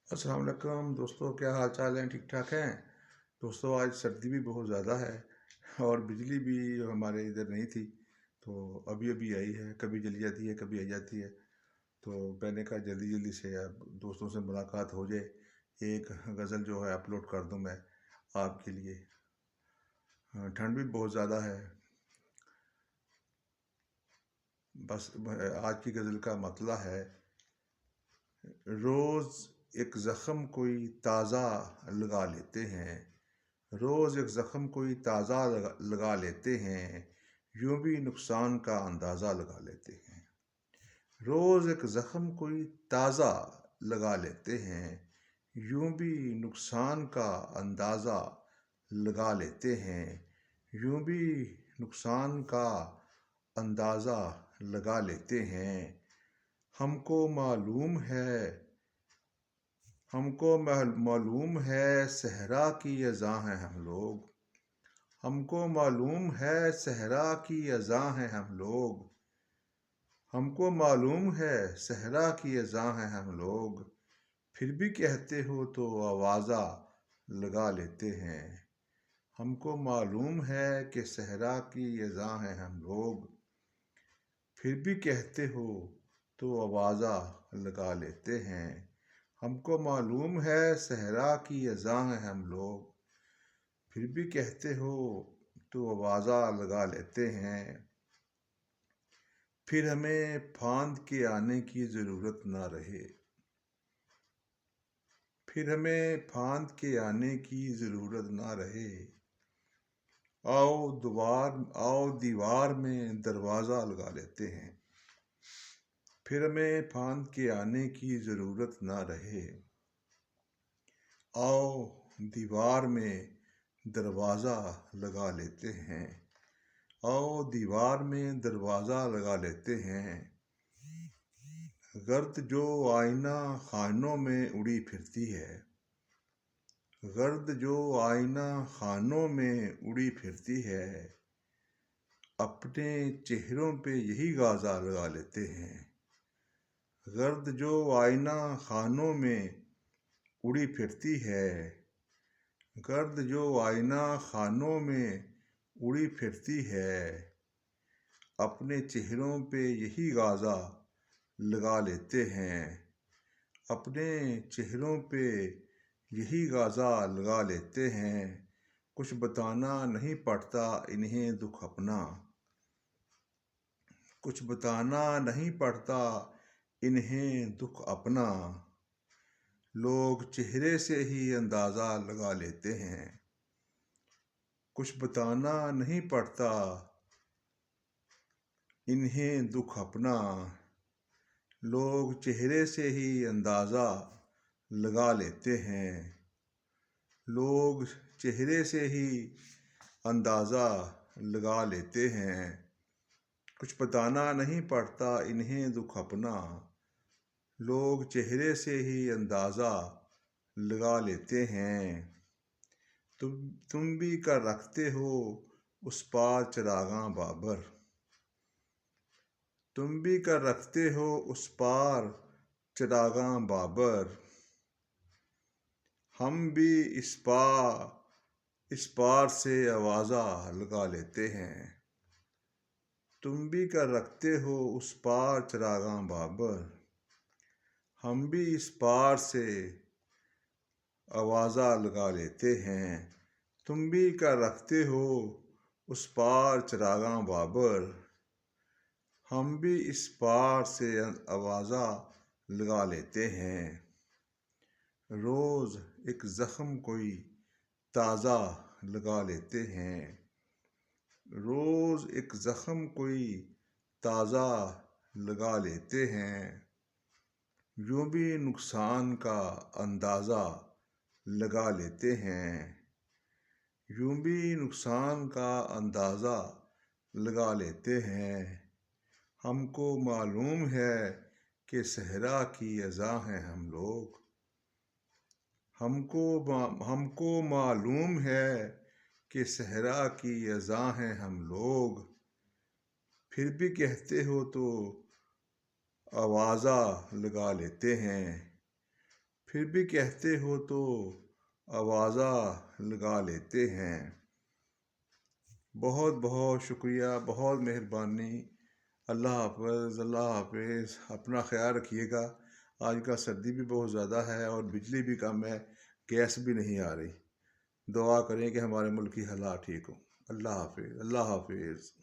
अस्सलाम वालेकुम दोस्तों, क्या हाल चाल हैं? ठीक ठाक हैं दोस्तों। आज सर्दी भी बहुत ज़्यादा है और बिजली भी हमारे इधर नहीं थी, तो अभी अभी आई है। कभी चली जाती है, कभी आ जाती है। तो मैंने कहा जल्दी जल्दी से अब दोस्तों से मुलाकात हो जाए, एक गज़ल जो है अपलोड कर दूं मैं आपके लिए। ठंड भी बहुत ज़्यादा है। बस आज की गज़ल का मतला है, रोज़ एक ज़ख़्म कोई ताज़ा लगा लेते हैं। रोज़ एक ज़ख़्म कोई ताज़ा लगा लेते हैं, यूं भी नुकसान का अंदाज़ा लगा लेते हैं। रोज़ एक ज़ख़्म कोई ताज़ा लगा लेते हैं, यूं भी नुकसान का अंदाज़ा लगा लेते हैं। यूं भी नुकसान का अंदाज़ा लगा लेते हैं। हमको मालूम है मालूम है सहरा की अज़ां हैं हम लोग। हमको मालूम है सहरा की अज़ां हैं हम लोग। हमको मालूम है सहरा की अज़ां हैं हम लोग। फिर भी कहते हो तो आवाज़ा लगा लेते हैं। हमको मालूम है कि सहरा की अज़ां हैं हम लोग। फिर भी कहते हो तो आवाज़ा लगा लेते हैं। हमको मालूम है सहरा की अज़ां हैं हम लोग। फिर भी कहते हो तो आवाज़ा लगा लेते हैं। फिर हमें फांद के आने की ज़रूरत ना रहे। फिर हमें फांद के आने की ज़रूरत ना रहे। आओ दीवार में दरवाज़ा लगा लेते हैं। फिर हमें फांद के आने की ज़रूरत ना रहे। आओ दीवार में दरवाज़ा लगा लेते हैं। आओ दीवार में दरवाज़ा लगा लेते हैं। गर्द जो आईना खानों में उड़ी फिरती है। गर्द जो आईना खानों में उड़ी फिरती है। अपने चेहरों पे यही गाज़ा लगा लेते हैं। गर्द जो आईना खानों में उड़ी फिरती है। गर्द जो आईना खानों में उड़ी फिरती है। अपने चेहरों पे यही गाज़ा लगा लेते हैं। अपने चेहरों पे यही गाज़ा लगा लेते हैं। कुछ बताना नहीं पड़ता इन्हें दुख अपना। कुछ बताना नहीं पड़ता इन्हें दुख अपना। लोग चेहरे से ही अंदाज़ा लगा लेते हैं। कुछ बताना नहीं पड़ता इन्हें दुख अपना। लोग चेहरे से ही अंदाज़ा लगा लेते हैं। लोग चेहरे से ही अंदाज़ा लगा लेते हैं। कुछ बताना नहीं पड़ता इन्हें दुख अपना। लोग चेहरे से ही अंदाज़ा लगा लेते हैं। तुम भी कर रखते हो उस पार चिरागां बाबर। तुम भी कर रखते हो उस पार चिरागां बाबर। हम भी इस पार से आवाज़ा लगा लेते हैं। तुम भी कर रखते हो उस पार चिरागां बाबर। हम भी इस पार से आवाज़ा लगा लेते हैं। तुम भी कर रखते हो उस पार चिरागां बाबर। हम भी इस पार से आवाज़ा लगा लेते हैं। रोज़ एक ज़ख़्म कोई ताज़ा लगा लेते हैं। रोज़ एक ज़ख़्म कोई ताज़ा लगा लेते हैं। यूं भी नुकसान का अंदाज़ा लगा लेते हैं। यूं भी नुकसान का अंदाज़ा लगा लेते हैं। हमको मालूम है कि सहरा की अज़ां हैं हम लोग। हमको मालूम है कि सहरा की अज़ां हैं हम लोग। फिर भी कहते हो तो आवाज़ा लगा लेते हैं। پھر بھی کہتے ہو تو آوازہ لگا لیتے ہیں۔ بہت بہت شکریہ، بہت مہربانی۔ اللہ حافظ، اللہ حافظ۔ اپنا خیال رکھیے گا۔ آج کل سردی بھی بہت زیادہ ہے اور بجلی بھی کم ہے، گیس بھی نہیں آ رہی۔ دعا کریں کہ ہمارے ملک کی حالات ٹھیک ہوں۔ اللہ حافظ، اللہ حافظ۔